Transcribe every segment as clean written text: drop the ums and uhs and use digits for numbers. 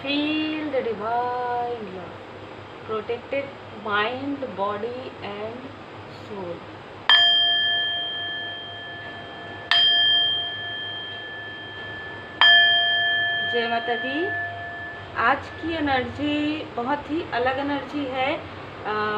Feel the divine love, protected mind, body and soul. जय माता दी। आज की एनर्जी बहुत ही अलग एनर्जी है।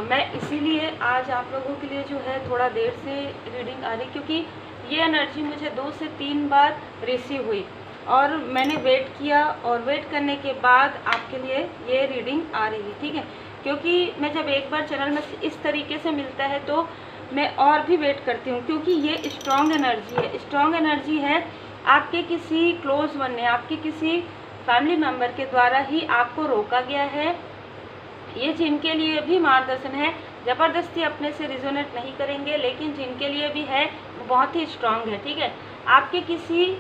मैं इसीलिए आज आप लोगों के लिए जो है थोड़ा देर से रीडिंग आ रही, क्योंकि ये एनर्जी मुझे 2 से 3 बार रिसीव हुई और मैंने वेट किया और वेट करने के बाद आपके लिए ये रीडिंग आ रही है, ठीक है। क्योंकि मैं जब एक बार चैनल में इस तरीके से मिलता है तो मैं और भी वेट करती हूँ, क्योंकि ये स्ट्रॉन्ग एनर्जी है। स्ट्रॉन्ग एनर्जी है, आपके किसी क्लोज वन ने, आपके किसी फैमिली मेम्बर के द्वारा ही आपको रोका गया है। ये जिनके लिए भी मार्गदर्शन है, ज़बरदस्ती अपने से रिजोनेट नहीं करेंगे, लेकिन जिनके लिए भी है वो बहुत ही स्ट्रांग है, ठीक है। आपके किसी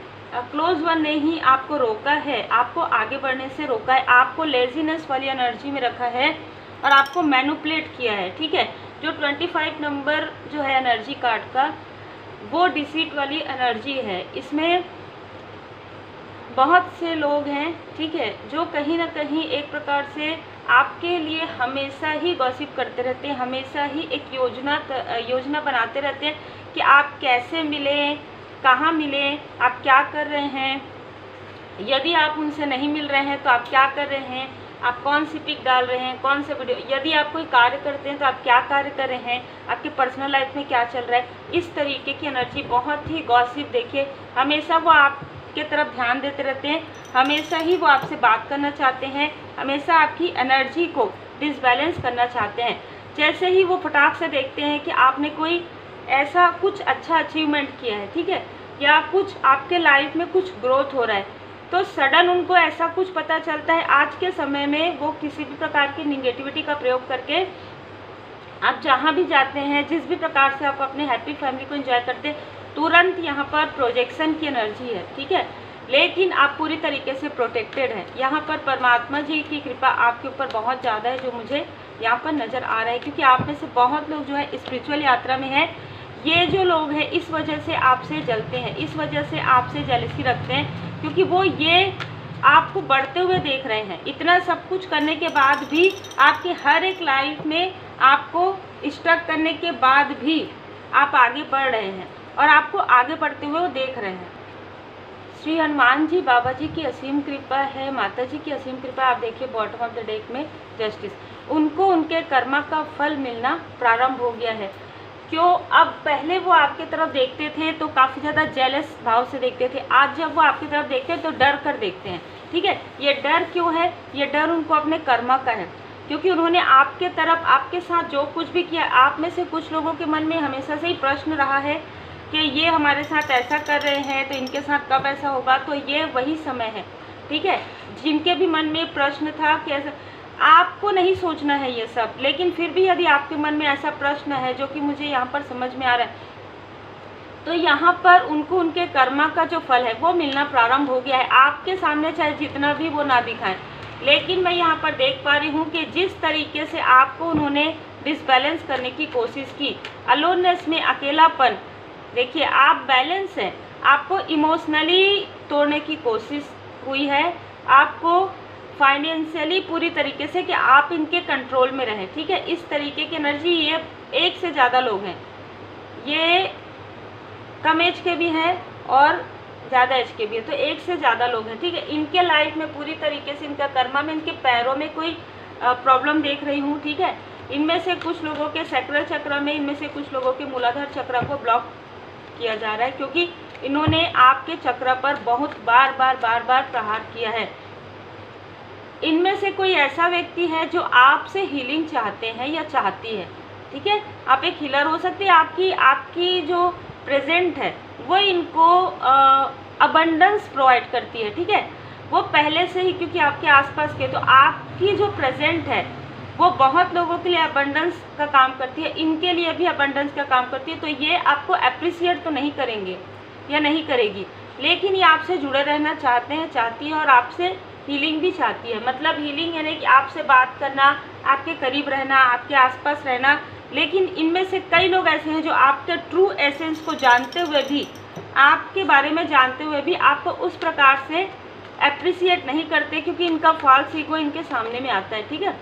क्लोज वन ने ही आपको रोका है, आपको आगे बढ़ने से रोका है, आपको लेजीनेस वाली एनर्जी में रखा है और आपको मैनिपुलेट किया है, ठीक है। जो 25 नंबर जो है एनर्जी कार्ड का, वो डिसीट वाली एनर्जी है। इसमें बहुत से लोग हैं, ठीक है, जो कहीं ना कहीं एक प्रकार से आपके लिए हमेशा ही गॉसिप करते रहते हैं, हमेशा ही एक योजना बनाते रहते हैं कि आप कैसे मिलें, कहाँ मिलें, आप क्या कर रहे हैं, यदि आप उनसे नहीं मिल रहे हैं तो आप क्या कर रहे हैं, आप कौन सी पिक डाल रहे हैं, कौन से वीडियो, यदि आप कोई कार्य करते हैं तो आप क्या कार्य कर रहे हैं, आपके पर्सनल लाइफ में क्या चल रहा है। इस तरीके की एनर्जी, बहुत ही गॉसिप। देखिए, हमेशा वो आपके तरफ ध्यान देते रहते हैं, हमेशा ही वो आपसे बात करना चाहते हैं, हमेशा आपकी एनर्जी को डिसबैलेंस करना चाहते हैं। जैसे ही वो फटाक से देखते हैं कि आपने कोई ऐसा कुछ अच्छा अचीवमेंट किया है, ठीक है, या कुछ आपके लाइफ में कुछ ग्रोथ हो रहा है, तो सडन उनको ऐसा कुछ पता चलता है। आज के समय में वो किसी भी प्रकार की निगेटिविटी का प्रयोग करके आप जहाँ भी जाते हैं, जिस भी प्रकार से आप अपने हैप्पी फैमिली को एंजॉय करते हैं, तुरंत यहाँ पर प्रोजेक्शन की एनर्जी है, ठीक है। लेकिन आप पूरी तरीके से प्रोटेक्टेड हैं। यहाँ पर परमात्मा जी की कृपा आपके ऊपर बहुत ज़्यादा है, जो मुझे यहाँ पर नज़र आ रहा है, क्योंकि आप में से बहुत लोग जो है स्पिरिचुअल यात्रा में है। ये जो लोग हैं इस वजह से आपसे जलते हैं, इस वजह से आपसे जेलसी रखते हैं, क्योंकि वो ये आपको बढ़ते हुए देख रहे हैं। इतना सब कुछ करने के बाद भी, आपके हर एक लाइफ में आपको स्टक करने के बाद भी आप आगे बढ़ रहे हैं और आपको आगे बढ़ते हुए वो देख रहे हैं। श्री हनुमान जी बाबा जी की असीम कृपा है, माता जी की असीम कृपा। आप देखिए बॉटम ऑफ द डेक में जस्टिस, उनको उनके कर्मा का फल मिलना प्रारंभ हो गया है। क्यों? अब पहले वो आपकी तरफ देखते थे तो काफ़ी ज़्यादा जेलस भाव से देखते थे, आज जब वो आपकी तरफ देखते हैं तो डर कर देखते हैं, ठीक है। ये डर क्यों है? ये डर उनको अपने कर्मा का है, क्योंकि उन्होंने आपके तरफ, आपके साथ जो कुछ भी किया, आप में से कुछ लोगों के मन में हमेशा से ही प्रश्न रहा है कि ये हमारे साथ ऐसा कर रहे हैं तो इनके साथ कब ऐसा होगा। तो ये वही समय है, ठीक है, जिनके भी मन में प्रश्न था कि ऐसा, आपको नहीं सोचना है ये सब, लेकिन फिर भी यदि आपके मन में ऐसा प्रश्न है, जो कि मुझे यहाँ पर समझ में आ रहा है, तो यहाँ पर उनको उनके कर्मा का जो फल है वो मिलना प्रारंभ हो गया है। आपके सामने चाहे जितना भी वो ना दिखाएं, लेकिन मैं यहाँ पर देख पा रही हूँ कि जिस तरीके से आपको उन्होंने डिसबैलेंस करने की कोशिश की, अलोननेस में अकेलापन, देखिए आप बैलेंस हैं, आपको इमोशनली तोड़ने की कोशिश हुई है, आपको फाइनेंशियली पूरी तरीके से कि आप इनके कंट्रोल में रहें, ठीक है। इस तरीके की एनर्जी, ये एक से ज़्यादा लोग हैं, ये कम एज के भी हैं और ज़्यादा एज के भी हैं, तो एक से ज़्यादा लोग हैं, ठीक है। इनके लाइफ में पूरी तरीके से इनका कर्मा में, इनके पैरों में कोई प्रॉब्लम देख रही हूँ, ठीक है। इनमें से कुछ लोगों के सैक्रल चक्र में, इनमें से कुछ लोगों के मूलाधार चक्र को ब्लॉक किया जा रहा है, क्योंकि इन्होंने आपके चक्र पर बहुत बार बार प्रहार किया है। इनमें से कोई ऐसा व्यक्ति है जो आपसे हीलिंग चाहते हैं या चाहती है, ठीक है। आप एक हीलर हो सकते हैं, आपकी जो प्रेजेंट है वो इनको अबंडेंस प्रोवाइड करती है, ठीक है। वो पहले से ही, क्योंकि आपके आसपास के, तो आपकी जो प्रेजेंट है वो बहुत लोगों के लिए अबंडेंस का काम करती है, इनके लिए भी अबंडेंस का काम करती है। तो ये आपको अप्रिशिएट तो नहीं करेंगे या नहीं करेगी, लेकिन ये आपसे जुड़े रहना चाहते हैं, चाहती है, और आपसे हीलिंग भी चाहती है। मतलब हीलिंग यानी कि आपसे बात करना, आपके करीब रहना, आपके आसपास रहना। लेकिन इनमें से कई लोग ऐसे हैं जो आपके ट्रू एसेंस को जानते हुए भी, आपके बारे में जानते हुए भी आपको उस प्रकार से अप्रिसिएट नहीं करते, क्योंकि इनका फॉल्स ईगो इनके सामने में आता है। ठीक है,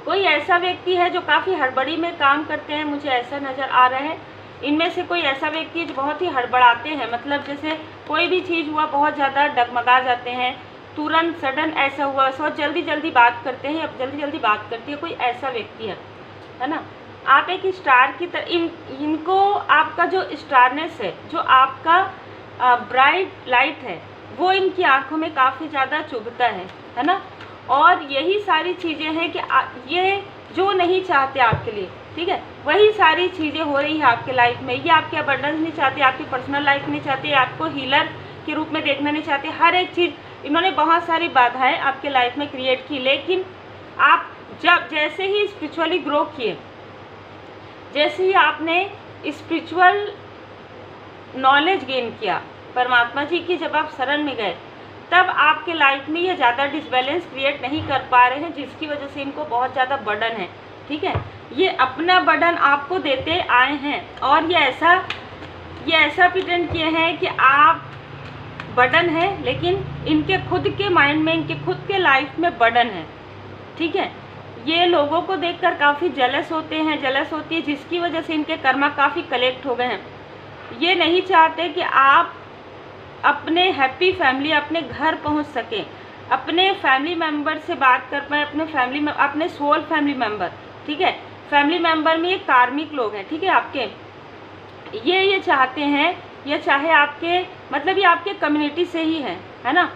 कोई ऐसा व्यक्ति है जो काफ़ी हड़बड़ी में काम करते हैं, मुझे ऐसा नज़र आ रहा है। इनमें से कोई ऐसा व्यक्ति है जो बहुत ही हड़बड़ाते हैं, मतलब जैसे कोई भी चीज़ हुआ बहुत ज़्यादा डगमगा जाते हैं, तुरंत सडन ऐसा हुआ सो जल्दी जल्दी बात करते हैं, अब जल्दी जल्दी बात करती है, कोई ऐसा व्यक्ति है ना। आप एक स्टार की तरह इनको आपका जो स्टारनेस है, जो आपका ब्राइट लाइट है, वो इनकी आंखों में काफ़ी ज़्यादा चुभता है ना। और यही सारी चीज़ें हैं कि ये जो नहीं चाहते आपके लिए, ठीक है, वही सारी चीज़ें हो रही है आपके लाइफ में। ये आपके अबंडेंस नहीं चाहते, आपकी पर्सनल लाइफ नहीं चाहते, आपको हीलर के रूप में देखना नहीं चाहते। हर एक चीज़ इन्होंने बहुत सारी बाधाएं आपके लाइफ में क्रिएट की, लेकिन आप जब जैसे ही स्पिरिचुअली ग्रो किए, जैसे ही आपने स्पिरिचुअल नॉलेज गेन किया, परमात्मा जी की जब आप शरण में गए, तब आपके लाइफ में ये ज़्यादा डिसबैलेंस क्रिएट नहीं कर पा रहे हैं, जिसकी वजह से इनको बहुत ज़्यादा बर्डन है। ठीक है, ये अपना बर्डन आपको देते आए हैं और ये ऐसा प्रिटेंड किए हैं कि आप बर्डन है, लेकिन इनके खुद के माइंड में, इनके खुद के लाइफ में बर्डन है। ठीक है, ये लोगों को देखकर काफ़ी जलस होते हैं, जलस होती है, जिसकी वजह से इनके कर्मा काफ़ी कलेक्ट हो गए हैं। ये नहीं चाहते कि आप अपने हैप्पी फैमिली, अपने घर पहुंच सकें, अपने फैमिली मेम्बर से बात कर पाएँ, अपने सोल फैमिली मेम्बर। ठीक है, फैमिली मेम्बर में ये कार्मिक लोग हैं, ठीक है, आपके ये चाहते हैं, ये चाहे आपके मतलब ये आपके कम्युनिटी से ही है ना,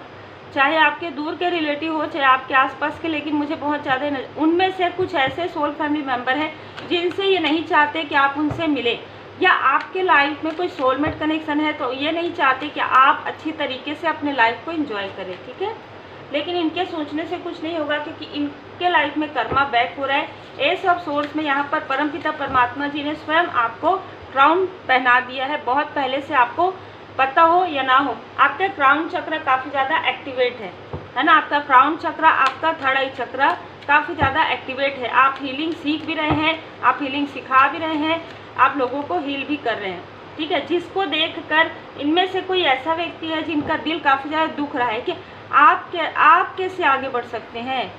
चाहे आपके दूर के रिलेटिव हो, चाहे आपके आसपास के, लेकिन मुझे बहुत ज़्यादा उनमें से कुछ ऐसे सोल फैमिली मेम्बर हैं जिनसे ये नहीं चाहते कि आप उनसे मिले, या आपके लाइफ में कोई सोलमेट कनेक्शन है तो ये नहीं चाहते कि आप अच्छी तरीके से अपने लाइफ को एंजॉय करें। ठीक है, लेकिन इनके सोचने से कुछ नहीं होगा, क्योंकि इनके लाइफ में कर्मा बैक हो रहा है। एस ऑफ सोर्स में यहाँ पर परमपिता परमात्मा जी ने स्वयं आपको क्राउन पहना दिया है। बहुत पहले से आपको पता हो या ना हो, आपका क्राउन चक्र काफ़ी ज़्यादा एक्टिवेट है ना। आपका क्राउन चक्र, आपका थर्ड आई चक्र काफ़ी ज़्यादा एक्टिवेट है। आप हीलिंग सीख भी रहे हैं, आप हीलिंग सिखा भी रहे हैं, आप लोगों को हील भी कर रहे हैं। ठीक है, जिसको देखकर इनमें से कोई ऐसा व्यक्ति है जिनका दिल काफ़ी ज़्यादा दुख रहा है कि आप कैसे आगे बढ़ सकते हैं,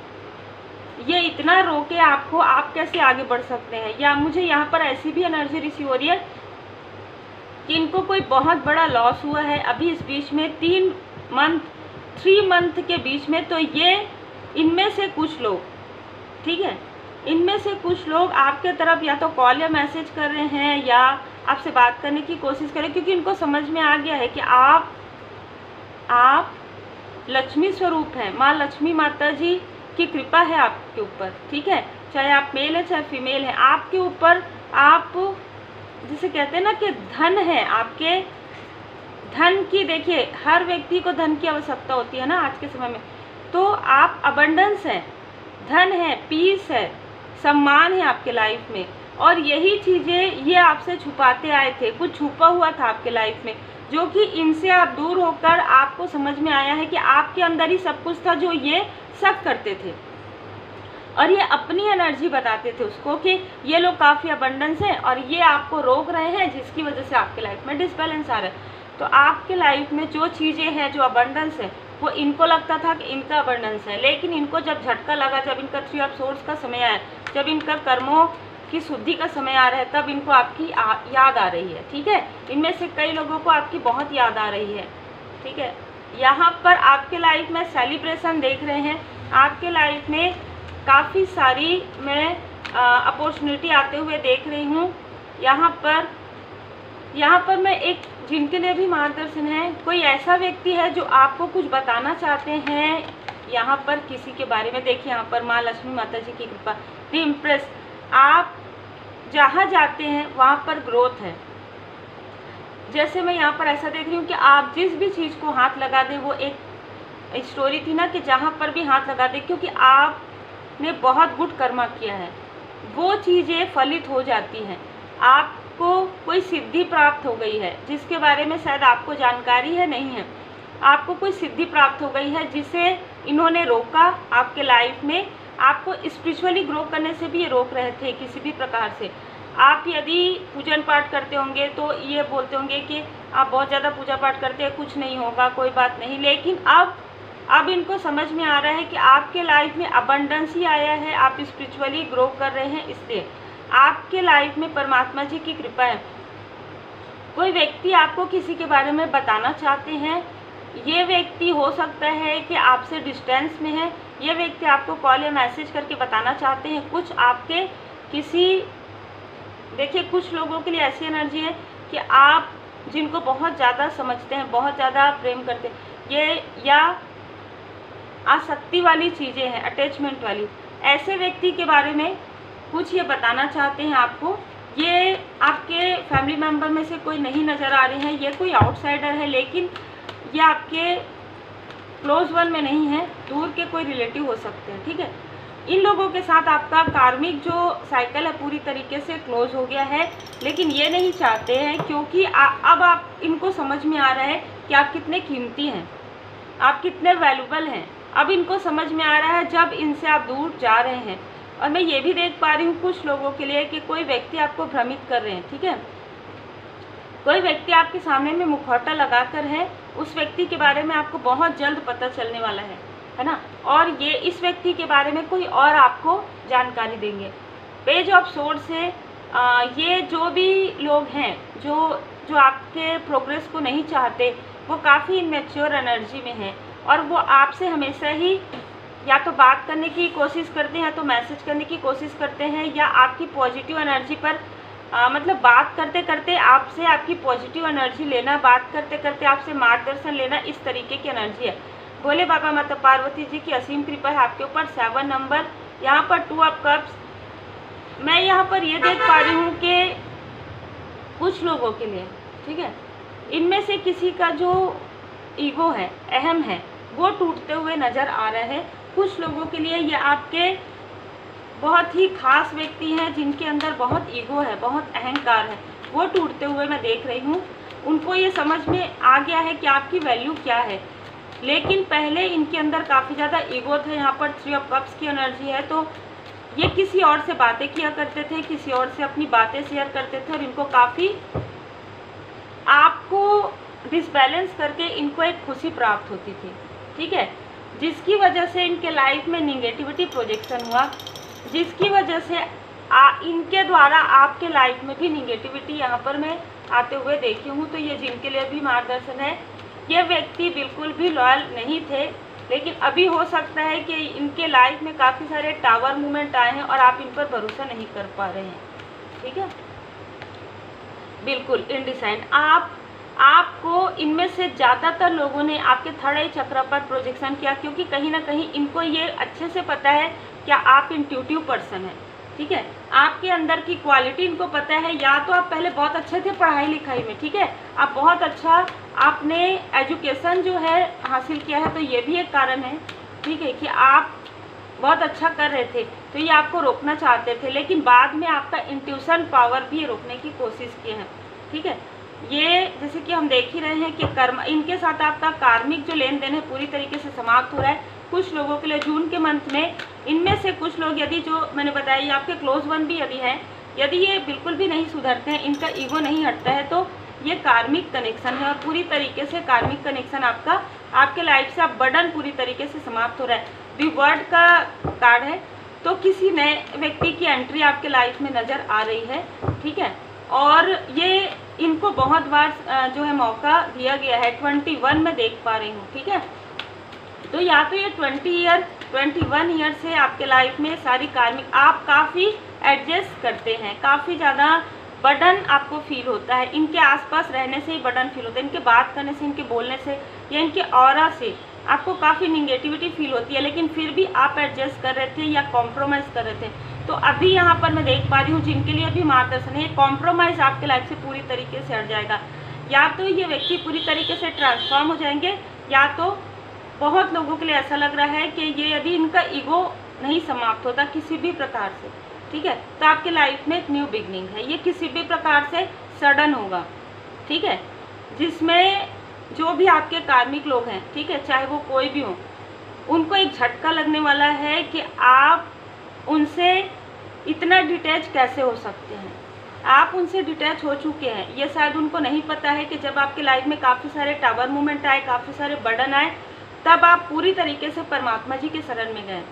ये इतना रोके आपको, आप कैसे आगे बढ़ सकते हैं। या मुझे यहाँ पर ऐसी भी एनर्जी रिसीव हो रही है कि इनको कोई बहुत बड़ा लॉस हुआ है अभी इस बीच में 3 मंथ के बीच में। तो ये इनमें से कुछ लोग, ठीक है, इनमें से कुछ लोग आपके तरफ या तो कॉल या मैसेज कर रहे हैं या आपसे बात करने की कोशिश करें, क्योंकि इनको समझ में आ गया है कि आप लक्ष्मी स्वरूप हैं। माँ लक्ष्मी माता जी की कृपा है आपके ऊपर। ठीक है, चाहे आप मेल है चाहे फीमेल है, आपके ऊपर आप जिसे कहते हैं ना कि धन है, आपके धन की, देखिए हर व्यक्ति को धन की आवश्यकता होती है ना आज के समय में, तो आप अबंडेंस है, धन है, पीस है, सम्मान है आपके लाइफ में। और यही चीज़ें ये आपसे छुपाते आए थे, कुछ छुपा हुआ था आपके लाइफ में, जो कि इनसे आप दूर होकर आपको समझ में आया है कि आपके अंदर ही सब कुछ था जो ये शक करते थे, और ये अपनी एनर्जी बताते थे उसको कि ये लोग काफ़ी अबंडेंस हैं और ये आपको रोक रहे हैं, जिसकी वजह से आपके लाइफ में डिसबैलेंस आ रहा है। तो आपके लाइफ में जो चीज़ें हैं, जो अबंडेंस है, वो इनको लगता था कि इनका अबंडेंस है, लेकिन इनको जब झटका लगा, जब इनका 3 ऑफ सोर्स का समय आया, जब इनका कर्मों की शुद्धि का समय आ रहा है, तब इनको आपकी याद आ रही है। ठीक है, इनमें से कई लोगों को आपकी बहुत याद आ रही है। ठीक है, यहाँ पर आपके लाइफ में सेलिब्रेशन देख रहे हैं, आपके लाइफ में काफ़ी सारी मैं अपॉर्चुनिटी आते हुए देख रही हूँ। यहाँ पर मैं एक, जिनके लिए भी मार्गदर्शन है, कोई ऐसा व्यक्ति है जो आपको कुछ बताना चाहते हैं यहाँ पर किसी के बारे में। देखिए यहाँ पर माँ लक्ष्मी माता जी की कृपा, द इम्प्रेस, आप जहाँ जाते हैं वहाँ पर ग्रोथ है। जैसे मैं यहाँ पर ऐसा देख रही हूँ कि आप जिस भी चीज़ को हाथ लगा दें, वो एक स्टोरी थी ना कि जहाँ पर भी हाथ लगा दें, क्योंकि आपने बहुत गुड कर्मा किया है, वो चीज़ें फलित हो जाती हैं। आपको कोई सिद्धि प्राप्त हो गई है जिसके बारे में शायद आपको जानकारी है, नहीं है, आपको कोई सिद्धि प्राप्त हो गई है जिसे इन्होंने रोका आपके लाइफ में। आपको स्पिरिचुअली ग्रो करने से भी ये रोक रहे थे किसी भी प्रकार से। आप यदि पूजन पाठ करते होंगे तो ये बोलते होंगे कि आप बहुत ज़्यादा पूजा पाठ करते हैं, कुछ नहीं होगा, कोई बात नहीं। लेकिन अब इनको समझ में आ रहा है कि आपके लाइफ में अबंडेंस ही आया है, आप स्पिरिचुअली ग्रो कर रहे हैं, इसलिए आपके लाइफ में परमात्मा जी की कृपा है। कोई व्यक्ति आपको किसी के बारे में बताना चाहते हैं, ये व्यक्ति हो सकता है कि आपसे डिस्टेंस में है, ये व्यक्ति आपको कॉल या मैसेज करके बताना चाहते हैं कुछ आपके किसी, देखिए कुछ लोगों के लिए ऐसी एनर्जी है कि आप जिनको बहुत ज़्यादा समझते हैं, बहुत ज़्यादा प्रेम करते हैं, ये या आसक्ति वाली चीज़ें हैं, अटैचमेंट वाली, ऐसे व्यक्ति के बारे में कुछ ये बताना चाहते हैं आपको। ये आपके फैमिली मेम्बर में से कोई नहीं नज़र आ रहे हैं, ये कोई आउटसाइडर है, लेकिन ये आपके क्लोज वन में नहीं है, दूर के कोई रिलेटिव हो सकते हैं, ठीक है। इन लोगों के साथ आपका कार्मिक जो साइकिल है पूरी तरीके से क्लोज हो गया है, लेकिन ये नहीं चाहते हैं क्योंकि अब आप इनको समझ में आ रहा है कि आप कितने कीमती हैं, आप कितने वैल्यूबल हैं। अब इनको समझ में आ रहा है जब इनसे आप दूर जा रहे हैं। और मैं ये भी देख पा रही हूँ कुछ लोगों के लिए कि कोई व्यक्ति आपको भ्रमित कर रहे हैं, ठीक है। कोई व्यक्ति आपके सामने में मुखौटा लगाकर है, उस व्यक्ति के बारे में आपको बहुत जल्द पता चलने वाला है ना। और ये इस व्यक्ति के बारे में कोई और आपको जानकारी देंगे। पेज ऑफ सोर्ड्स से ये जो भी लोग हैं जो आपके प्रोग्रेस को नहीं चाहते, वो काफ़ी इमेच्योर एनर्जी में हैं और वो आपसे हमेशा ही या तो बात करने की कोशिश करते हैं, या तो मैसेज करने की कोशिश करते हैं, या आपकी पॉजिटिव एनर्जी पर मतलब बात करते करते आपसे आपकी पॉजिटिव एनर्जी लेना, बात करते करते आपसे मार्गदर्शन लेना, इस तरीके की एनर्जी है। भोले बाबा माता पार्वती जी की असीम कृपा है आपके ऊपर। 7 नंबर, यहाँ पर 2 ऑफ कप्स। मैं यहाँ पर ये देख पा रही हूँ कि कुछ लोगों के लिए, ठीक है, इनमें से किसी का जो ईगो है, अहम है, वो टूटते हुए नज़र आ रहा है। कुछ लोगों के लिए ये आपके बहुत ही खास व्यक्ति हैं जिनके अंदर बहुत ईगो है, बहुत अहंकार है, वो टूटते हुए मैं देख रही हूँ। उनको ये समझ में आ गया है कि आपकी वैल्यू क्या है, लेकिन पहले इनके अंदर काफ़ी ज़्यादा ईगो था। यहाँ पर 3 ऑफ कप्स की एनर्जी है, तो ये किसी और से बातें किया करते थे, किसी और से अपनी बातें शेयर करते थे और इनको काफ़ी आपको डिसबैलेंस करके इनको एक खुशी प्राप्त होती थी, ठीक है, जिसकी वजह से इनके लाइफ में निगेटिविटी प्रोजेक्शन हुआ, जिसकी वजह से इनके द्वारा आपके लाइफ में भी निगेटिविटी यहाँ पर मैं आते हुए देखी हूँ। तो ये जिनके लिए भी मार्गदर्शन है, ये व्यक्ति बिल्कुल भी लॉयल नहीं थे, लेकिन अभी हो सकता है कि इनके लाइफ में काफ़ी सारे टावर मूवमेंट आए हैं और आप इन पर भरोसा नहीं कर पा रहे हैं, ठीक है, बिल्कुल इनडिसाइड। आपको इनमें से ज़्यादातर लोगों ने आपके थर्ड आई चक्र पर प्रोजेक्शन किया, क्योंकि कहीं ना कहीं इनको ये अच्छे से पता है कि आप इंट्यूटिव पर्सन हैं, ठीक है, आपके अंदर की क्वालिटी इनको पता है। या तो आप पहले बहुत अच्छे थे पढ़ाई लिखाई में, ठीक है, आप बहुत अच्छा आपने एजुकेशन जो है हासिल किया है, तो ये भी एक कारण है, ठीक है, कि आप बहुत अच्छा कर रहे थे, तो ये आपको रोकना चाहते थे, लेकिन बाद में आपका इंट्यूशन पावर भी रोकने की कोशिश किए हैं, ठीक है। ये जैसे कि हम देख ही रहे हैं कि कर्म, इनके साथ आपका कार्मिक जो लेन देन है पूरी तरीके से समाप्त हो रहा है। कुछ लोगों के लिए जून के मंथ में इनमें से कुछ लोग, यदि जो मैंने बताया ये आपके क्लोज वन भी यदि हैं, यदि ये बिल्कुल भी नहीं सुधरते हैं, इनका ईगो नहीं हटता है, तो ये कार्मिक कनेक्शन है और पूरी तरीके से कार्मिक कनेक्शन आपका आपके लाइफ से आप बर्डन पूरी तरीके से समाप्त हो रहा है। दी वर्ड का कार्ड है, तो किसी नए व्यक्ति की एंट्री आपके लाइफ में नज़र आ रही है, ठीक है, और ये इनको बहुत बार जो है मौका दिया गया है। 21 में देख पा रही हूँ, ठीक है, तो या तो ये 21 ईयर से आपके लाइफ में सारी कार्मिक, आप काफ़ी एडजस्ट करते हैं, काफ़ी ज़्यादा बर्डन आपको फील होता है, इनके आसपास रहने से ही बर्डन फील होता है, इनके बात करने से, इनके बोलने से या इनके ऑरा से आपको काफ़ी निगेटिविटी फील होती है, लेकिन फिर भी आप एडजस्ट कर रहे थे या कॉम्प्रोमाइज़ कर रहे थे। तो अभी यहाँ पर मैं देख पा रही हूँ जिनके लिए भी मार्गदर्शन है, ये कॉम्प्रोमाइज़ आपके लाइफ से पूरी तरीके से हट जाएगा। या तो ये व्यक्ति पूरी तरीके से ट्रांसफॉर्म हो जाएंगे, या तो बहुत लोगों के लिए ऐसा लग रहा है कि ये यदि इनका ईगो नहीं समाप्त होता किसी भी प्रकार से, ठीक है, तो आपके लाइफ में एक न्यू बिगनिंग है। ये किसी भी प्रकार से सडन होगा, ठीक है, जिसमें जो भी आपके कार्मिक लोग हैं, ठीक है, चाहे वो कोई भी हो, उनको एक झटका लगने वाला है कि आप उनसे इतना डिटैच कैसे हो सकते हैं, आप उनसे डिटैच हो चुके हैं। ये शायद उनको नहीं पता है कि जब आपके लाइफ में काफ़ी सारे टावर मूवमेंट आए, काफ़ी सारे बर्डन आए, तब आप पूरी तरीके से परमात्मा जी के शरण में गए।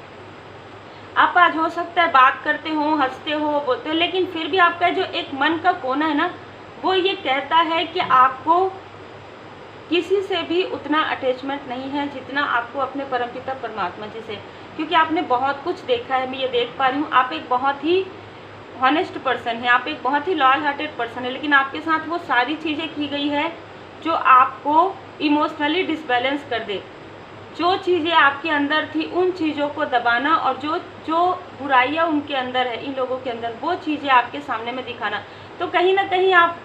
आप आज हो सकता है बात करते हो, हंसते हो, बोलते हो, लेकिन फिर भी आपका जो एक मन का कोना है ना, वो ये कहता है कि आपको किसी से भी उतना अटैचमेंट नहीं है जितना आपको अपने परमपिता परमात्मा जी से, क्योंकि आपने बहुत कुछ देखा है। मैं ये देख पा रही हूँ, आप एक बहुत ही हॉनेस्ट पर्सन है, आप एक बहुत ही लॉयल हार्टेड पर्सन है, लेकिन आपके साथ वो सारी चीज़ें की गई है जो आपको इमोशनली डिसबैलेंस कर दे। जो चीज़ें आपके अंदर थी उन चीज़ों को दबाना, और जो बुराइयाँ उनके अंदर है, इन लोगों के अंदर, वो चीज़ें आपके सामने में दिखाना। तो कहीं ना कहीं आप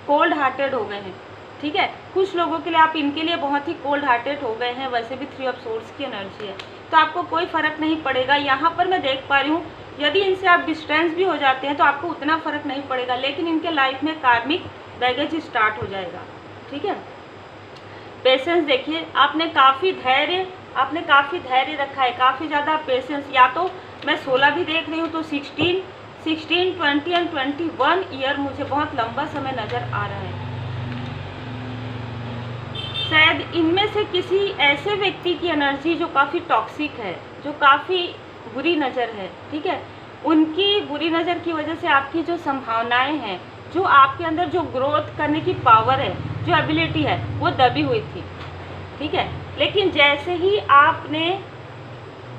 कोल्ड हार्टेड हो गए हैं, ठीक है। कुछ लोगों के लिए आप इनके लिए बहुत ही कोल्ड हार्टेड हो गए हैं। वैसे भी 3 ऑफ सोर्ड्स की एनर्जी है, तो आपको कोई फ़र्क नहीं पड़ेगा। यहाँ पर मैं देख पा रही हूँ, यदि इनसे आप डिस्टेंस भी हो जाते हैं तो आपको उतना फ़र्क नहीं पड़ेगा, लेकिन इनके लाइफ में कार्मिक बैगेज स्टार्ट हो जाएगा, ठीक है। पेशेंस देखिए, आपने काफ़ी धैर्य रखा है, काफ़ी ज़्यादा पेशेंस। या तो मैं 16 भी देख रही हूँ, तो 16, 20 एंड 21 ईयर मुझे बहुत लंबा समय नज़र आ रहा है। शायद इनमें से किसी ऐसे व्यक्ति की एनर्जी जो काफ़ी टॉक्सिक है, जो काफ़ी बुरी नज़र है, ठीक है, उनकी बुरी नज़र की वजह से आपकी जो संभावनाएं हैं, जो आपके अंदर जो ग्रोथ करने की पावर है, जो एबिलिटी है, वो दबी हुई थी, ठीक है। लेकिन जैसे ही आपने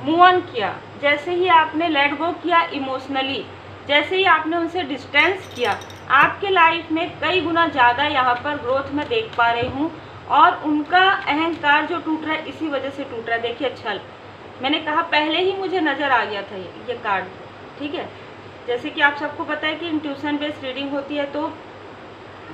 मूव ऑन किया, जैसे ही आपने लेट गो किया इमोशनली, जैसे ही आपने उनसे डिस्टेंस किया, आपके लाइफ में कई गुना ज़्यादा यहाँ पर ग्रोथ मैं देख पा रही हूँ। और उनका अहंकार जो टूट रहा है, इसी वजह से टूट रहा है। देखिए, छल, मैंने कहा पहले ही मुझे नज़र आ गया था ये कार्ड, ठीक है। जैसे कि आप सबको पता है कि इंट्यूशन बेस्ड रीडिंग होती है, तो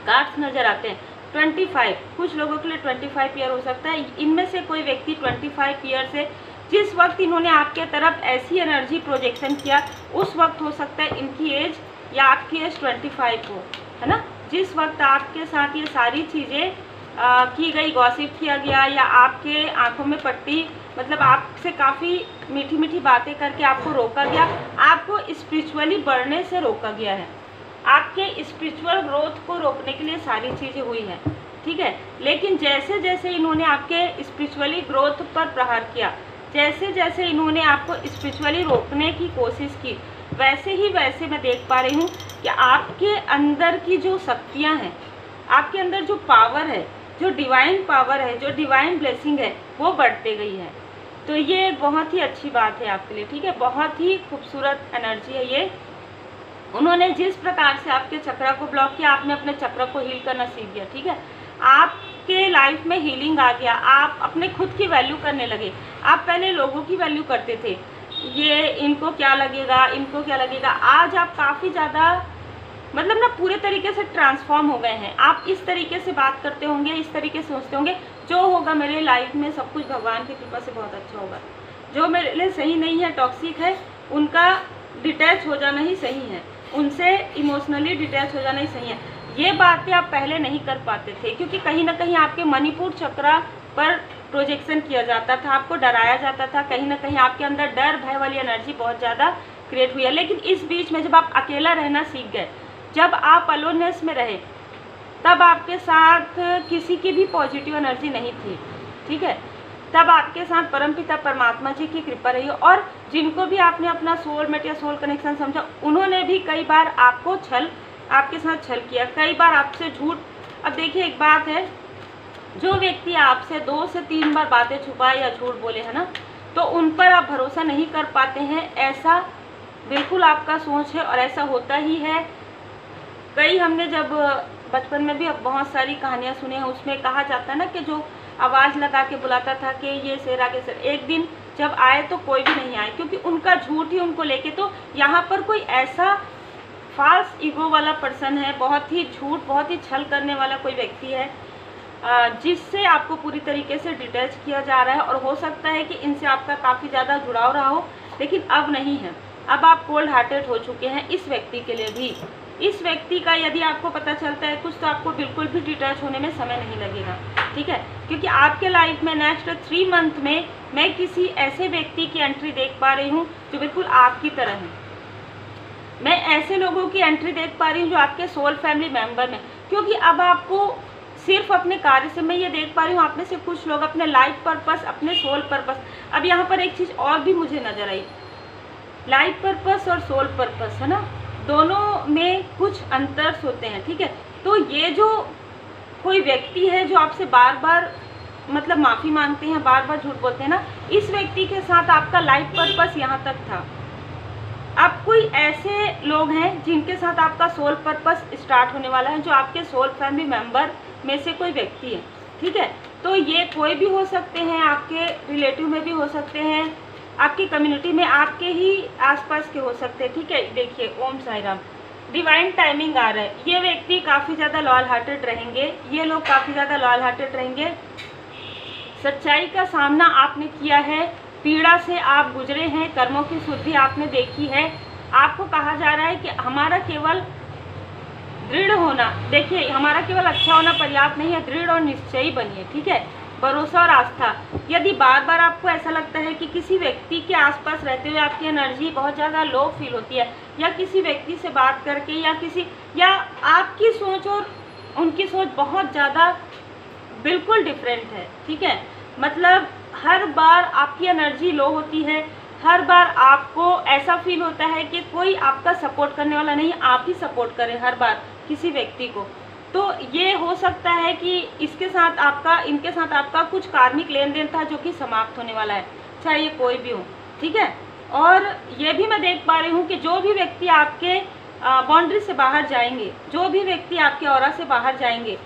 कार्ड्स नज़र आते हैं। 25, कुछ लोगों के लिए 25 ईयर हो सकता है। इनमें से कोई व्यक्ति 25 ईयर से जिस वक्त इन्होंने आपके तरफ ऐसी एनर्जी प्रोजेक्शन किया, उस वक्त हो सकता है इनकी एज या आपकी एज 25 हो, है ना। जिस वक्त आपके साथ ये सारी चीज़ें की गई, गॉसिप किया गया, या आपके आंखों में पट्टी, मतलब आपसे काफ़ी मीठी मीठी बातें करके आपको रोका गया, आपको स्पिरिचुअली बढ़ने से रोका गया है, आपके स्पिरिचुअल ग्रोथ को रोकने के लिए सारी चीज़ें हुई हैं, ठीक है। लेकिन जैसे जैसे इन्होंने आपके स्पिरिचुअली ग्रोथ पर प्रहार किया, जैसे जैसे इन्होंने आपको स्पिरिचुअली रोकने की कोशिश की, वैसे मैं देख पा रही हूँ कि आपके अंदर की जो शक्तियाँ हैं, आपके अंदर जो पावर है, जो डिवाइन पावर है, जो डिवाइन ब्लेसिंग है, वो बढ़ते गई है। तो ये बहुत ही अच्छी बात है आपके लिए, ठीक है। बहुत ही खूबसूरत एनर्जी है ये। उन्होंने जिस प्रकार से आपके चक्र को ब्लॉक किया, आपने अपने चक्र को हील करना सीख गया, ठीक है। आपके लाइफ में हीलिंग आ गया, आप अपने खुद की वैल्यू करने लगे। आप पहले लोगों की वैल्यू करते थे, ये इनको क्या लगेगा, इनको क्या लगेगा। आज आप काफ़ी ज़्यादा, मतलब ना, पूरे तरीके से ट्रांसफॉर्म हो गए हैं। आप इस तरीके से बात करते होंगे, इस तरीके से सोचते होंगे, जो होगा मेरे लाइफ में सब कुछ भगवान की कृपा से बहुत अच्छा होगा। जो मेरे लिए सही नहीं है, टॉक्सिक है, उनका डिटैच हो जाना ही सही है, उनसे इमोशनली डिटैच हो जाना ही सही है। ये बातें आप पहले नहीं कर पाते थे, क्योंकि कहीं ना कहीं आपके मणिपुर चक्र पर प्रोजेक्शन किया जाता था, आपको डराया जाता था, कहीं ना कहीं आपके अंदर डर भय वाली एनर्जी बहुत ज़्यादा क्रिएट हुई है। लेकिन इस बीच में जब आप अकेला रहना सीख गए, जब आप अलोननेस में रहे, तब आपके साथ किसी की भी पॉजिटिव एनर्जी नहीं थी, ठीक है। तब आपके साथ परमपिता परमात्मा जी की कृपा रही, और जिनको भी आपने अपना सोलमेट या सोल कनेक्शन समझा, उन्होंने भी कई बार आपके साथ छल किया, कई बार आपसे झूठ। अब देखिए, एक बात है, जो व्यक्ति आपसे 2 से 3 बार बातें छुपाए या झूठ बोले, है ना, तो उन पर आप भरोसा नहीं कर पाते हैं। ऐसा बिल्कुल आपका सोच है और ऐसा होता ही है। कई हमने जब बचपन में भी अब बहुत सारी कहानियाँ सुनी हैं, उसमें कहा जाता है ना कि जो आवाज़ लगा के बुलाता था कि ये शेर आगे शेर, एक दिन जब आए तो कोई भी नहीं आए, क्योंकि उनका झूठ ही उनको लेके। तो यहाँ पर कोई ऐसा फाल्स ईगो वाला पर्सन है, बहुत ही झूठ, बहुत ही छल करने वाला कोई व्यक्ति है, जिससे आपको पूरी तरीके से डिटैच किया जा रहा है। और हो सकता है कि इनसे आपका काफ़ी ज़्यादा जुड़ाव रहा हो, लेकिन अब नहीं है। अब आप कोल्ड हार्टेड हो चुके हैं। इस व्यक्ति के लिए भी, इस व्यक्ति का यदि आपको पता चलता है कुछ, तो आपको बिल्कुल भी डिटैच होने में समय नहीं लगेगा, ठीक है। क्योंकि आपके लाइफ में नेक्स्ट 3 मंथ में मैं किसी ऐसे व्यक्ति की एंट्री देख पा रही हूँ जो बिल्कुल आपकी तरह है। मैं ऐसे लोगों की एंट्री देख पा रही हूँ जो आपके सोल फैमिली मेंबर में, क्योंकि अब आपको सिर्फ अपने कार्य से मैं ये देख पा रही हूँ, आप में से कुछ लोग अपने लाइफ पर्पस, अपने सोल पर्पस। अब यहाँ पर एक चीज़ और भी मुझे नज़र आई, लाइफ पर्पस और सोल पर्पस है ना, दोनों में कुछ अंतर होते हैं, ठीक है। तो ये जो कोई व्यक्ति है जो आपसे बार बार मतलब माफ़ी मांगते हैं, बार बार झूठ बोलते हैं ना, इस व्यक्ति के साथ आपका लाइफ पर्पस यहाँ तक था। अब कोई ऐसे लोग हैं जिनके साथ आपका सोल पर्पस स्टार्ट होने वाला है, जो आपके सोल फैमिली मेंबर में से कोई व्यक्ति है, ठीक है। तो ये कोई भी हो सकते हैं, आपके रिलेटिव में भी हो सकते हैं, आपकी कम्युनिटी में आपके ही आसपास के हो सकते हैं, ठीक है। देखिए, ओम साई राम, डिवाइन टाइमिंग आ रहा है। ये व्यक्ति काफ़ी ज़्यादा लॉयल हार्टेड रहेंगे, ये लोग काफ़ी ज़्यादा लॉयल हार्टेड रहेंगे। सच्चाई का सामना आपने किया है, पीड़ा से आप गुजरे हैं, कर्मों की शुद्धि आपने देखी है। आपको कहा जा रहा है कि हमारा केवल दृढ़ होना, देखिए हमारा केवल अच्छा होना पर्याप्त नहीं है, दृढ़ और निश्चयी बनिए, ठीक है। भरोसा और आस्था, यदि बार बार आपको ऐसा लगता है कि किसी व्यक्ति के आसपास रहते हुए आपकी एनर्जी बहुत ज़्यादा लो फील होती है, या किसी व्यक्ति से बात करके, या आपकी सोच और उनकी सोच बहुत ज़्यादा बिल्कुल डिफरेंट है, ठीक है। मतलब हर बार आपकी एनर्जी लो होती है, हर बार आपको ऐसा फील होता है कि कोई आपका सपोर्ट करने वाला नहीं, आप ही सपोर्ट करें हर बार किसी व्यक्ति को। तो ये हो सकता है कि इनके साथ आपका कुछ कार्मिक लेन देन था जो कि समाप्त होने वाला है, चाहे ये कोई भी हो, ठीक है। और ये भी मैं देख पा रही हूँ कि जो भी व्यक्ति आपके बाउंड्री से बाहर जाएंगे, जो भी व्यक्ति आपके ऑरा से बाहर जाएंगे,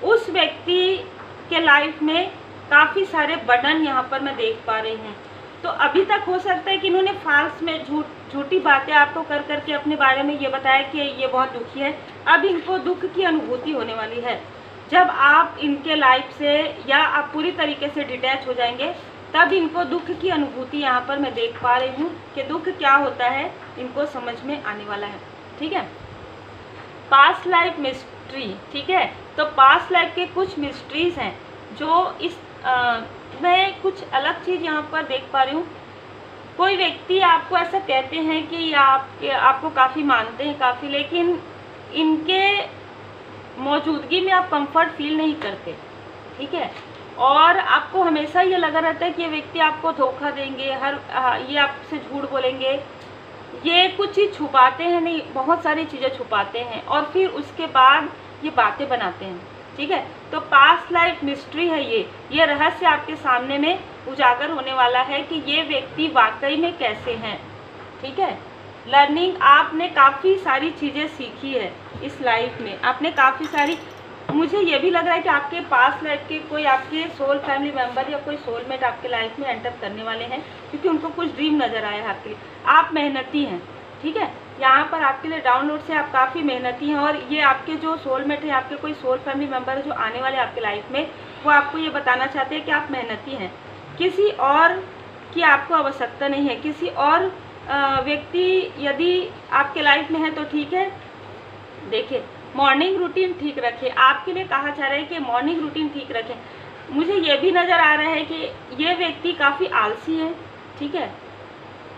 उस व्यक्ति के लाइफ में काफ़ी सारे बर्डन यहाँ पर मैं देख पा रही हूँ। तो अभी तक हो सकता है कि इन्होंने फाल्स में झूठी बातें आपको कर करके अपने बारे में ये बताया कि ये बहुत दुखी है। अब इनको दुख की अनुभूति होने वाली है। जब आप इनके लाइफ से या आप पूरी तरीके से डिटैच हो जाएंगे, तब इनको दुख की अनुभूति यहाँ पर मैं देख पा रही हूँ कि दुख क्या होता है, इनको समझ में आने वाला है, ठीक है। पास्ट लाइफ मिस्ट्री, ठीक है। तो पास्ट लाइफ के कुछ मिस्ट्रीज हैं जो मैं कुछ अलग चीज़ यहाँ पर देख पा रही हूँ। कोई व्यक्ति आपको ऐसा कहते हैं कि आपको काफ़ी मानते हैं काफ़ी, लेकिन इनके मौजूदगी में आप कंफर्ट फील नहीं करते, ठीक है। और आपको हमेशा ये लगा रहता है कि ये व्यक्ति आपको धोखा देंगे, ये आपसे झूठ बोलेंगे, ये कुछ चीज़ छुपाते हैं, नहीं बहुत सारी चीज़ें छुपाते हैं और फिर उसके बाद ये बातें बनाते हैं, ठीक है। तो पास्ट लाइफ मिस्ट्री है ये रहस्य आपके सामने में उजागर होने वाला है कि ये व्यक्ति वाकई में कैसे हैं, ठीक है। लर्निंग, आपने काफ़ी सारी चीज़ें सीखी है इस लाइफ में, आपने काफ़ी सारी, मुझे ये भी लग रहा है कि आपके पास्ट लाइफ के कोई आपके सोल फैमिली मेम्बर या कोई सोलमेट आपके लाइफ में एंटर करने वाले हैं, क्योंकि उनको कुछ ड्रीम नज़र आया है आपके लिए। आप मेहनती हैं, ठीक है। यहाँ पर आपके लिए डाउनलोड से आप काफ़ी मेहनती हैं, और ये आपके जो सोलमेट है, आपके कोई सोल फैमिली मेम्बर है जो आने वाले आपके लाइफ में, वो आपको ये बताना चाहते हैं कि आप मेहनती हैं, किसी और की आपको आवश्यकता नहीं है। किसी और व्यक्ति यदि आपके लाइफ में है तो ठीक है। देखिए, मॉर्निंग रूटीन ठीक रखें, आपके लिए कहा जा रहा है कि मॉर्निंग रूटीन ठीक रखें। मुझे ये भी नज़र आ रहा है कि ये व्यक्ति काफ़ी आलसी है, ठीक है।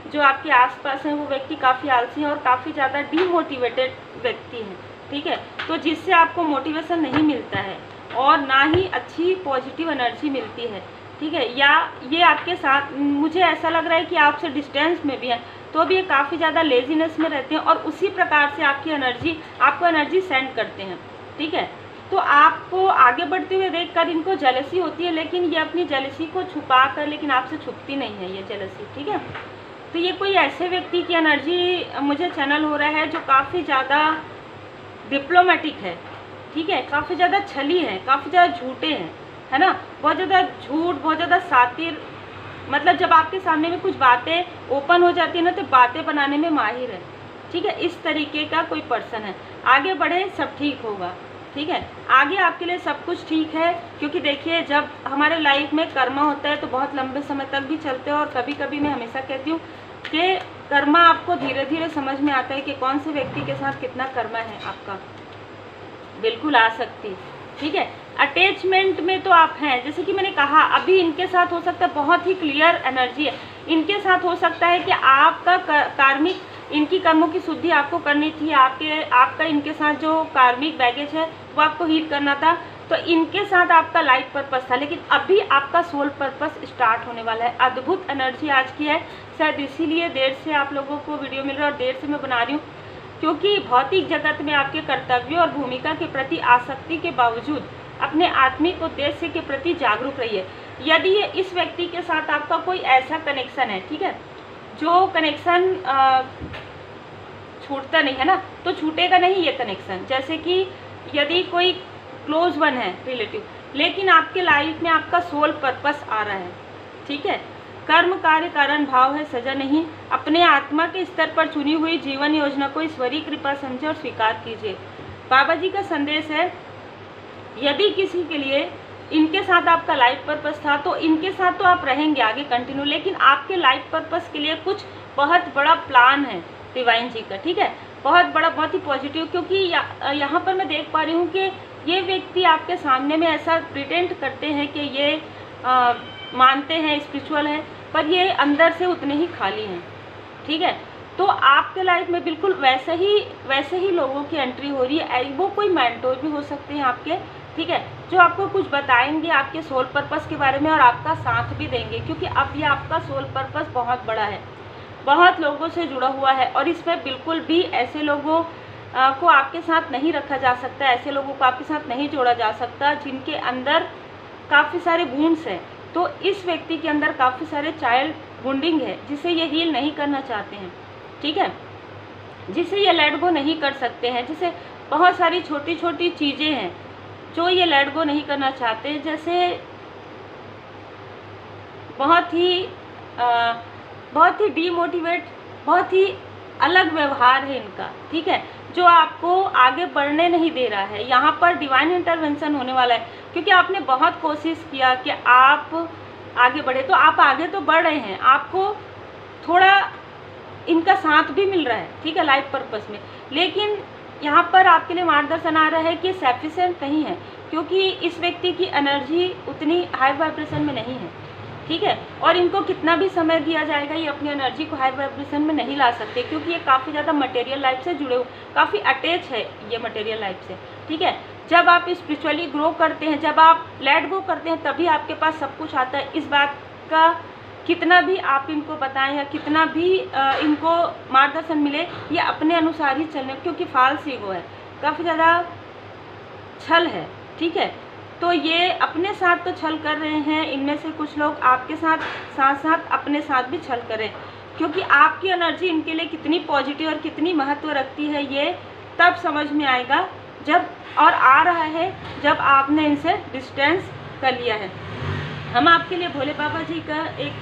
जो आपके आसपास हैं वो व्यक्ति काफ़ी आलसी हैं और काफ़ी ज़्यादा डीमोटिवेटेड व्यक्ति हैं, ठीक है। तो जिससे आपको मोटिवेशन नहीं मिलता है और ना ही अच्छी पॉजिटिव एनर्जी मिलती है, ठीक है। या ये आपके साथ, मुझे ऐसा लग रहा है कि आपसे डिस्टेंस में भी है, तो भी ये काफ़ी ज़्यादा लेजीनेस में रहते हैं और उसी प्रकार से आपको एनर्जी सेंड करते हैं, ठीक है। तो आपको आगे बढ़ते हुए देखकर इनको जेलसी होती है, लेकिन ये अपनी जेलसी को छुपा कर, लेकिन आपसे छुपती नहीं है ये जेलसी, ठीक है। तो ये कोई ऐसे व्यक्ति की एनर्जी मुझे चैनल हो रहा है जो काफ़ी ज़्यादा डिप्लोमेटिक है, ठीक है, काफ़ी ज़्यादा छली है, काफ़ी ज़्यादा झूठे हैं, है ना, बहुत ज़्यादा झूठ, बहुत ज़्यादा सातिर। मतलब जब आपके सामने में कुछ बातें ओपन हो जाती है ना, तो बातें बनाने में माहिर है, ठीक है। इस तरीके का कोई पर्सन है। आगे बढ़े, सब ठीक होगा, ठीक है। आगे आपके लिए सब कुछ ठीक है, क्योंकि देखिए जब हमारे लाइफ में कर्मा होता है तो बहुत लंबे समय तक भी चलते हैं, और कभी कभी मैं हमेशा कहती हूँ कि कर्मा आपको धीरे धीरे समझ में आता है कि कौन से व्यक्ति के साथ कितना कर्मा है आपका, बिल्कुल आ सकती, ठीक है। अटैचमेंट में तो आप हैं, जैसे कि मैंने कहा, अभी इनके साथ हो सकता है बहुत ही क्लियर एनर्जी है, इनके साथ हो सकता है कि आपका कार्मिक इनकी कर्मों की शुद्धि आपको करनी थी, आपका इनके साथ जो कार्मिक बैगेज है वो आपको हील करना था, तो इनके साथ आपका लाइफ पर्पस था। लेकिन अभी आपका सोल पर्पस स्टार्ट होने वाला है। अद्भुत एनर्जी आज की है, शायद इसीलिए देर से आप लोगों को वीडियो मिल रहा है और देर से मैं बना रही हूँ, क्योंकि भौतिक जगत में आपके कर्तव्यों और भूमिका के प्रति आसक्ति के बावजूद अपने आत्मिक उद्देश्य के प्रति जागरूक रहिए। यदि ये इस व्यक्ति के साथ आपका कोई ऐसा कनेक्शन है, ठीक है, जो कनेक्शन छूटता नहीं है ना, तो छूटेगा नहीं ये कनेक्शन। जैसे कि यदि कोई क्लोज वन है रिलेटिव, लेकिन आपके लाइफ में आपका सोल पर्पस आ रहा है, ठीक है, कर्म कार्य कारण भाव है, सजा नहीं। अपने आत्मा के स्तर पर चुनी हुई जीवन योजना को ईश्वरीय कृपा समझे और स्वीकार कीजिए। बाबा जी का संदेश है, यदि किसी के लिए इनके साथ आपका लाइफ पर्पस था तो इनके साथ तो आप रहेंगे आगे कंटिन्यू, लेकिन आपके लाइफ पर्पस के लिए कुछ बहुत बड़ा प्लान है डिवाइन जी का, ठीक है, बहुत बड़ा, बहुत ही पॉजिटिव। क्योंकि यहाँ पर मैं देख पा रही हूँ कि ये व्यक्ति आपके सामने में ऐसा प्रिटेंड करते हैं कि ये मानते हैं, स्पिरिचुअल है, पर ये अंदर से उतने ही खाली हैं, ठीक है। तो आपके लाइफ में बिल्कुल वैसे ही लोगों की एंट्री हो रही है। वो कोई मेंटोर भी हो सकते हैं आपके, ठीक है, जो आपको कुछ बताएंगे आपके सोल पर्पस के बारे में और आपका साथ भी देंगे, क्योंकि अब ये आपका सोल पर्पस बहुत बड़ा है, बहुत लोगों से जुड़ा हुआ है और इसमें बिल्कुल भी ऐसे लोगों को आपके साथ नहीं रखा जा सकता, ऐसे लोगों को आपके साथ नहीं जोड़ा जा सकता जिनके अंदर काफ़ी सारे वुंड्स हैं। तो इस व्यक्ति के अंदर काफ़ी सारे चाइल्ड वुंडिंग है जिसे ये हील नहीं करना चाहते हैं, ठीक है, जिसे ये लेट गो नहीं कर सकते हैं। जैसे बहुत सारी छोटी छोटी चीज़ें हैं जो ये लेट गो नहीं करना चाहते, जैसे बहुत ही डीमोटिवेट, बहुत ही अलग व्यवहार है इनका, ठीक है, जो आपको आगे बढ़ने नहीं दे रहा है। यहाँ पर डिवाइन इंटरवेंशन होने वाला है, क्योंकि आपने बहुत कोशिश किया कि आप आगे बढ़े, तो आप आगे तो बढ़ रहे हैं, आपको थोड़ा इनका साथ भी मिल रहा है, ठीक है, लाइफ पर्पस में। लेकिन यहाँ पर आपके लिए मार्गदर्शन आ रहा है कि सफिशिएंट नहीं है, क्योंकि इस व्यक्ति की एनर्जी उतनी हाई वाइब्रेशन में नहीं है, ठीक है, और इनको कितना भी समय दिया जाएगा ये अपनी एनर्जी को हाई वाइब्रेशन में नहीं ला सकते, क्योंकि ये काफ़ी ज़्यादा मटेरियल लाइफ से जुड़े हुए, काफ़ी अटैच है ये मटेरियल लाइफ से, ठीक है। जब आप स्पिरिचुअली ग्रो करते हैं, जब आप लेट गो करते हैं, तभी आपके पास सब कुछ आता है। इस बात का कितना भी आप इनको बताएं या कितना भी इनको मार्गदर्शन मिले, ये अपने अनुसार ही चलने, क्योंकि फाल्स ईगो है, काफ़ी ज़्यादा छल है, ठीक है। तो ये अपने साथ तो छल कर रहे हैं, इनमें से कुछ लोग आपके साथ साथ अपने साथ भी छल करें, क्योंकि आपकी एनर्जी इनके लिए कितनी पॉजिटिव और कितनी महत्व रखती है ये तब समझ में आएगा जब, और आ रहा है जब आपने इनसे डिस्टेंस कर लिया है। हम आपके लिए भोले बाबा जी का एक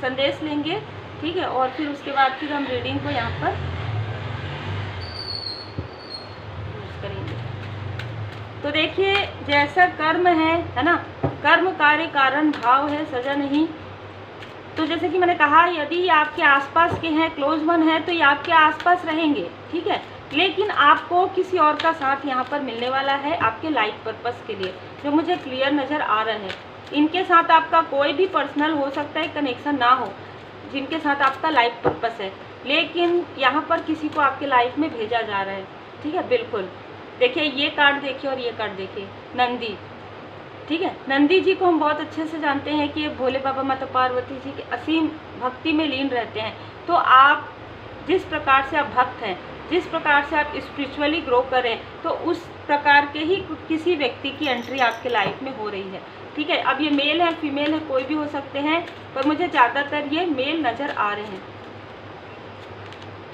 संदेश लेंगे, ठीक है, और फिर उसके बाद फिर हम रीडिंग को यहाँ पर यूज करेंगे। तो देखिए, जैसा कर्म है ना, कर्म कार्य कारण भाव है, सजा नहीं। तो जैसे कि मैंने कहा, यदि ये आपके आसपास के हैं, क्लोज वन है, तो ये आपके आसपास रहेंगे, ठीक है, लेकिन आपको किसी और का साथ यहाँ पर मिलने वाला है आपके लाइफ पर्पस के लिए, जो मुझे क्लियर नज़र आ रहा है। इनके साथ आपका कोई भी पर्सनल हो सकता है कनेक्शन ना हो, जिनके साथ आपका लाइफ पर्पस है, लेकिन यहाँ पर किसी को आपके लाइफ में भेजा जा रहा है, ठीक है, बिल्कुल। देखिए, ये कार्ड देखिए और ये कार्ड देखिए, नंदी, ठीक है। नंदी जी को हम बहुत अच्छे से जानते हैं कि ये भोले बाबा माता पार्वती जी के असीम भक्ति में लीन रहते हैं। तो आप जिस प्रकार से आप भक्त हैं, जिस प्रकार से आप स्पिरिचुअली ग्रो करें, तो उस प्रकार के ही किसी व्यक्ति की एंट्री आपके लाइफ में हो रही है, ठीक है। अब ये मेल है, फीमेल है, कोई भी हो सकते हैं, पर मुझे ज़्यादातर ये मेल नज़र आ रहे हैं,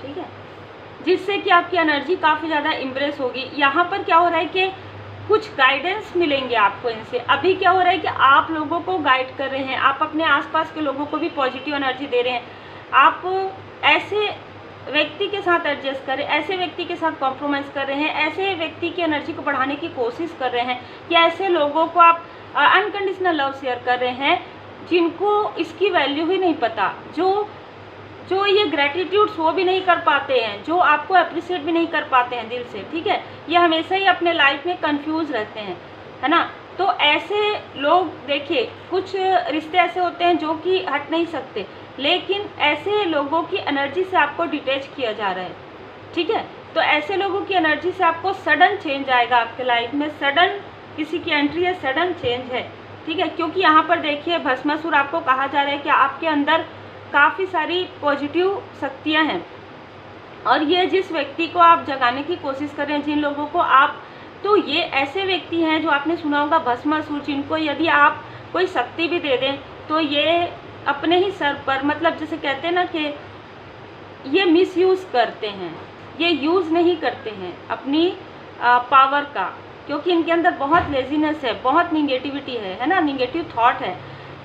ठीक है, जिससे कि आपकी एनर्जी काफ़ी ज़्यादा इम्प्रेस होगी। यहाँ पर क्या हो रहा है कि कुछ गाइडेंस मिलेंगे आपको इनसे। अभी क्या हो रहा है कि आप लोगों को गाइड कर रहे हैं, आप अपने आसपास के लोगों को भी पॉजिटिव एनर्जी दे रहे हैं। आप ऐसे व्यक्ति के साथ एडजस्ट कर रहे हैं, ऐसे व्यक्ति के साथ कॉम्प्रोमाइज़ कर रहे हैं, ऐसे व्यक्ति की एनर्जी को बढ़ाने की कोशिश कर रहे हैं, कि ऐसे लोगों को आप अनकंडीशनल लव शेयर कर रहे हैं जिनको इसकी वैल्यू ही नहीं पता, जो ये ग्रेटिट्यूड शो भी नहीं कर पाते हैं, जो आपको अप्रिशिएट भी नहीं कर पाते हैं दिल से, ठीक है। ये हमेशा ही अपने लाइफ में कंफ्यूज रहते हैं, है ना। तो ऐसे लोग देखिए, कुछ रिश्ते ऐसे होते हैं जो कि हट नहीं सकते, लेकिन ऐसे लोगों की एनर्जी से आपको डिटैच किया जा रहा है, ठीक है। तो ऐसे लोगों की एनर्जी से आपको सडन चेंज आएगा आपके लाइफ में, सडन किसी की एंट्री है, सडन चेंज है, ठीक है। क्योंकि यहाँ पर देखिए भस्मासुर आपको कहा जा रहा है कि आपके अंदर काफ़ी सारी पॉजिटिव शक्तियाँ हैं, और ये जिस व्यक्ति को आप जगाने की कोशिश कर रहे हैं, जिन लोगों को आप, तो ये ऐसे व्यक्ति हैं जो आपने सुना होगा भस्मासुर, जिनको यदि आप कोई शक्ति भी दे दें तो ये अपने ही सर पर, मतलब जैसे कहते हैं ना कि ये मिसयूज़ करते हैं, ये यूज़ नहीं करते हैं अपनी पावर का, क्योंकि इनके अंदर बहुत लेजीनेस है, बहुत निगेटिविटी है ना, निगेटिव थॉट है।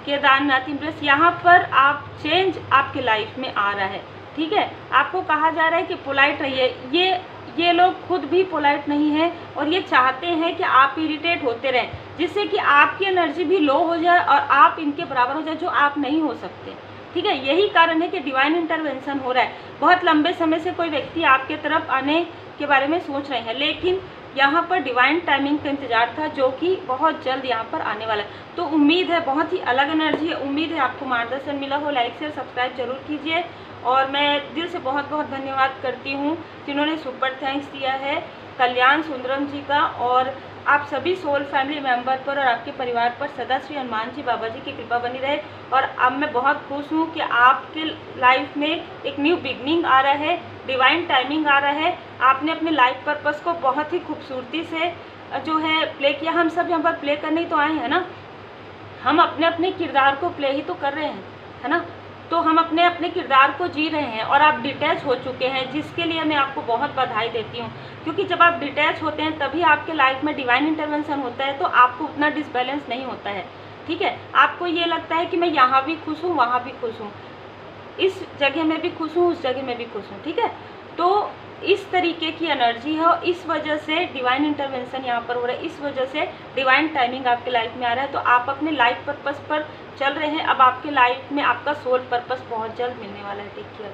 केदारनाथ इम्प्रेस, यहाँ पर आप चेंज आपके लाइफ में आ रहा है, ठीक है। आपको कहा जा रहा है कि पोलाइट रहिए। ये लोग खुद भी पोलाइट नहीं है, और ये चाहते हैं कि आप इरिटेट होते रहें, जिससे कि आपकी एनर्जी भी लो हो जाए और आप इनके बराबर हो जाए, जो आप नहीं हो सकते, ठीक है। यही कारण है कि डिवाइन इंटरवेंशन हो रहा है। बहुत लंबे समय से कोई व्यक्ति आपके तरफ आने के बारे में सोच रहे हैं, लेकिन यहाँ पर डिवाइन टाइमिंग का इंतजार था, जो कि बहुत जल्द यहाँ पर आने वाला है। तो उम्मीद है, बहुत ही अलग एनर्जी है, उम्मीद है आपको मार्गदर्शन मिला हो। लाइक शेयर सब्सक्राइब जरूर कीजिए, और मैं दिल से बहुत बहुत धन्यवाद करती हूँ जिन्होंने सुपर थैंक्स दिया है कल्याण सुंदरम जी का, और आप सभी सोल फैमिली मेंबर पर और आपके परिवार पर सदा श्री हनुमान जी बाबा जी की कृपा बनी रहे। और अब मैं बहुत खुश हूँ कि आपके लाइफ में एक न्यू बिगनिंग आ रहा है, डिवाइन टाइमिंग आ रहा है। आपने अपने लाइफ पर्पस को बहुत ही खूबसूरती से जो है प्ले किया। हम सब यहाँ पर प्ले करने ही तो आए हैं ना, हम अपने अपने किरदार को प्ले ही तो कर रहे हैं, है ना। तो हम अपने अपने किरदार को जी रहे हैं, और आप डिटैच हो चुके हैं, जिसके लिए मैं आपको बहुत बधाई देती हूँ। क्योंकि जब आप डिटैच होते हैं तभी आपके लाइफ में डिवाइन इंटरवेंशन होता है, तो आपको उतना डिसबैलेंस नहीं होता है, ठीक है। आपको ये लगता है कि मैं यहाँ भी खुश हूँ, वहाँ भी खुश हूँ, इस जगह में भी खुश हूँ, उस जगह में भी खुश हूँ, ठीक है। तो इस तरीके की एनर्जी है, और इस वजह से डिवाइन इंटरवेंशन यहाँ पर हो रहा है, इस वजह से डिवाइन टाइमिंग आपके लाइफ में आ रहा है। तो आप अपने लाइफ पर्पस पर चल रहे हैं, अब आपके लाइफ में आपका सोल पर्पस बहुत जल्द मिलने वाला है। Take care.